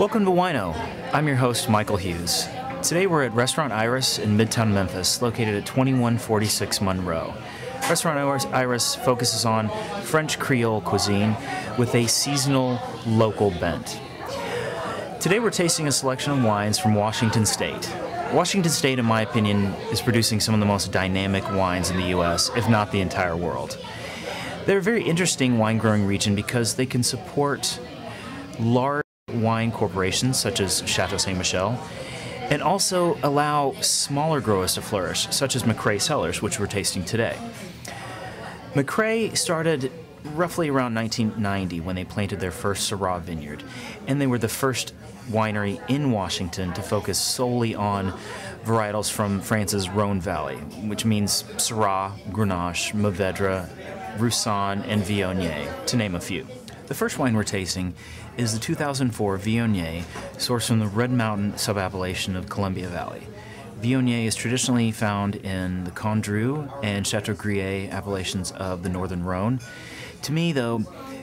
Welcome to Wino. I'm your host, Michael Hughes. Today we're at Restaurant Iris in Midtown Memphis, located at 2146 Monroe. Restaurant Iris focuses on French Creole cuisine with a seasonal local bent. Today we're tasting a selection of wines from Washington State. Washington State, in my opinion, is producing some of the most dynamic wines in the U.S., if not the entire world. They're a very interesting wine growing region because they can support large wine corporations such as Chateau Ste. Michelle, and also allow smaller growers to flourish, such as McRae Cellars, which we're tasting today. McRae started roughly around 1990 when they planted their first Syrah vineyard, and they were the first winery in Washington to focus solely on varietals from France's Rhone Valley, which means Syrah, Grenache, Mourvedre, Roussanne, and Viognier, to name a few. The first wine we're tasting is the 2004 Viognier, sourced from the Red Mountain subappellation of Columbia Valley. Viognier is traditionally found in the Condrieu and Chateaubriand appellations of the Northern Rhone. To me, though,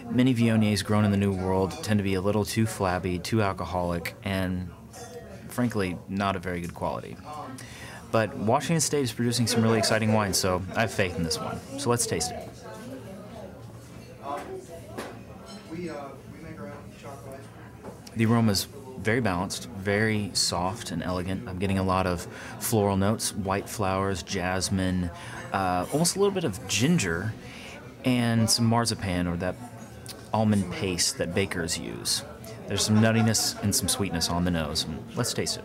many Viogniers grown in the New World tend to be a little too flabby, too alcoholic, and frankly, not of very good quality. But Washington State is producing some really exciting wines, so I have faith in this one. So let's taste it. The aroma is very balanced, very soft and elegant. I'm getting a lot of floral notes, white flowers, jasmine, almost a little bit of ginger, and some marzipan, or that almond paste that bakers use. There's some nuttiness and some sweetness on the nose. Let's taste it.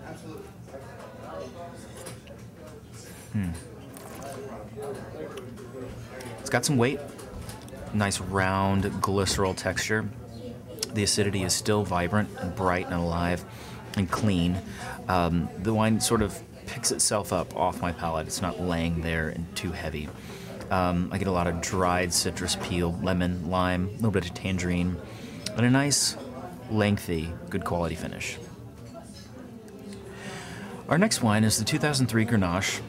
It's got some weight, nice round glycerol texture. The acidity is still vibrant and bright and alive and clean. The wine sort of picks itself up off my palate. It's not laying there and too heavy. I get a lot of dried citrus peel, lemon, lime, a little bit of tangerine, and a nice, lengthy, good quality finish. Our next wine is the 2003 Grenache,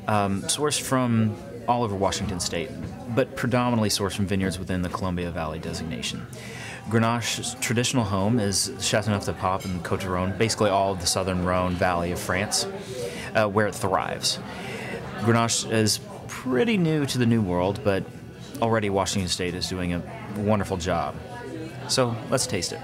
sourced from all over Washington State, but predominantly sourced from vineyards within the Columbia Valley designation. Grenache's traditional home is Châteauneuf-du-Pape and Côte-du-Rhône, basically all of the southern Rhone Valley of France, where it thrives. Grenache is pretty new to the New World, but already Washington State is doing a wonderful job. So let's taste it.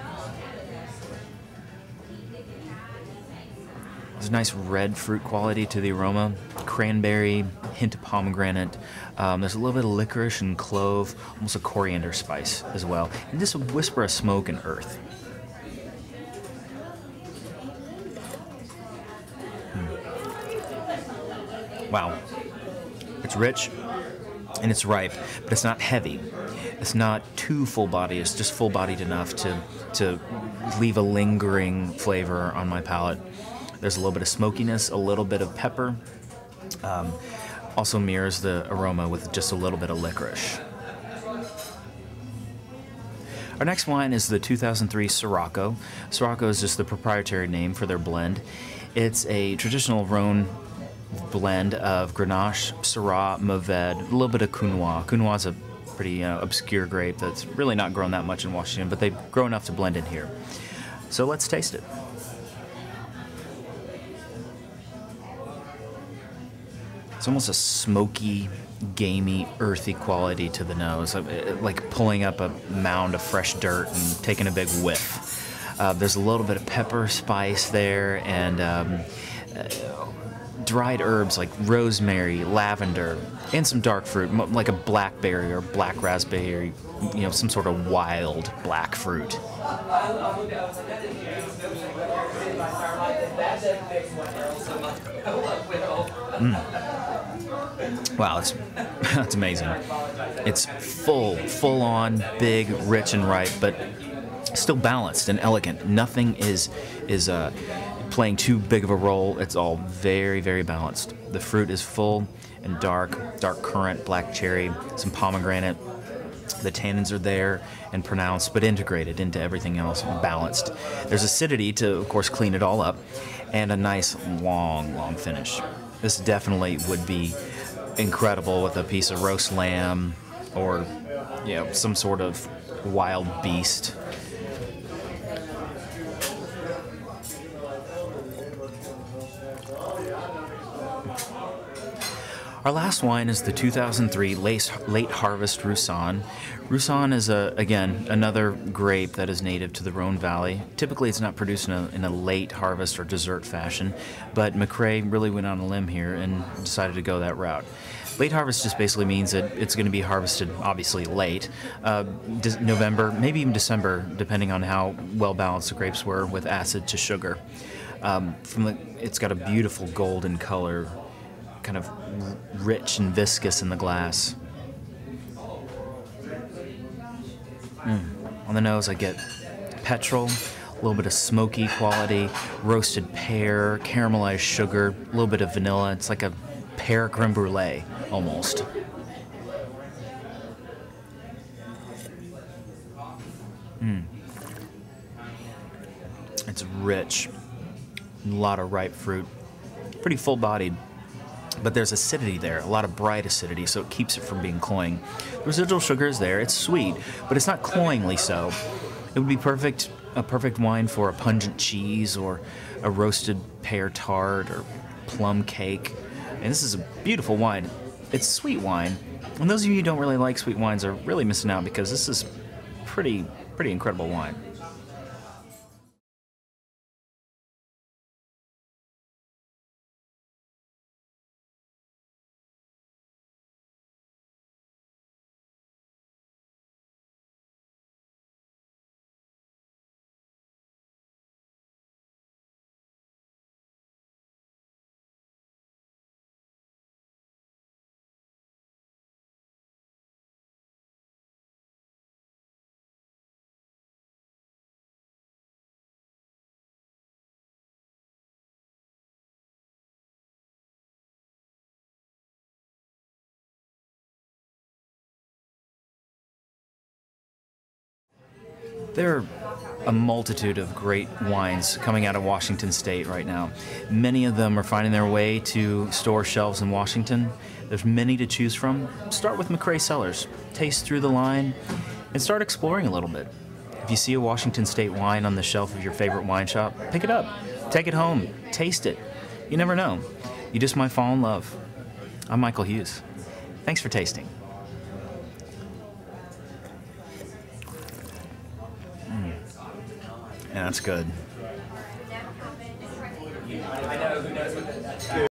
There's a nice red fruit quality to the aroma, cranberry, hint of pomegranate. There's a little bit of licorice and clove, almost a coriander spice as well, and just a whisper of smoke and earth. Wow. It's rich and it's ripe, but it's not heavy. It's not too full-bodied. It's just full-bodied enough to leave a lingering flavor on my palate. There's a little bit of smokiness, a little bit of pepper. Also mirrors the aroma with just a little bit of licorice. Our next wine is the 2003 Sirocco. Sirocco is just the proprietary name for their blend. It's a traditional Rhone blend of Grenache, Syrah, Mourvedre, a little bit of Counoise. Counoise is a pretty obscure grape that's really not grown that much in Washington, but they grow enough to blend in here. So let's taste it. It's almost a smoky, gamey, earthy quality to the nose, like pulling up a mound of fresh dirt and taking a big whiff. There's a little bit of pepper spice there, and dried herbs like rosemary, lavender, and some dark fruit, like a blackberry or black raspberry, some sort of wild black fruit. Wow, that's amazing. It's full on, big, rich, and ripe, but still balanced and elegant. Nothing is playing too big of a role. It's all very, very balanced. The fruit is full and dark currant, black cherry, some pomegranate. The tannins are there and pronounced, but integrated into everything else, balanced. There's acidity to, of course, clean it all up, and a nice, long finish. This definitely would be incredible with a piece of roast lamb or, some sort of wild beast. Our last wine is the 2003 Late Harvest Roussanne. Roussanne is, again, another grape that is native to the Rhone Valley. Typically, it's not produced in a late harvest or dessert fashion, but McRae really went on a limb here and decided to go that route. Late harvest just basically means that it's going to be harvested, obviously, late, November, maybe even December, depending on how well balanced the grapes were with acid to sugar. It's got a beautiful golden color, kind of rich and viscous in the glass. On the nose, I get petrol, a little bit of smoky quality, roasted pear, caramelized sugar, a little bit of vanilla. It's like a pear creme brulee, almost. It's rich, a lot of ripe fruit, pretty full-bodied. But there's acidity there, a lot of bright acidity, so it keeps it from being cloying. The residual sugar is there, it's sweet, but it's not cloyingly so. It would be a perfect wine for a pungent cheese or a roasted pear tart or plum cake. And this is a beautiful wine. It's sweet wine. And those of you who don't really like sweet wines are really missing out, because this is pretty incredible wine. There are a multitude of great wines coming out of Washington State right now. Many of them are finding their way to store shelves in Washington. There's many to choose from. Start with McRae Cellars. Taste through the line and start exploring a little bit. If you see a Washington State wine on the shelf of your favorite wine shop, pick it up. Take it home. Taste it. You never know. You just might fall in love. I'm Michael Hughes. Thanks for tasting. Yeah, that's good.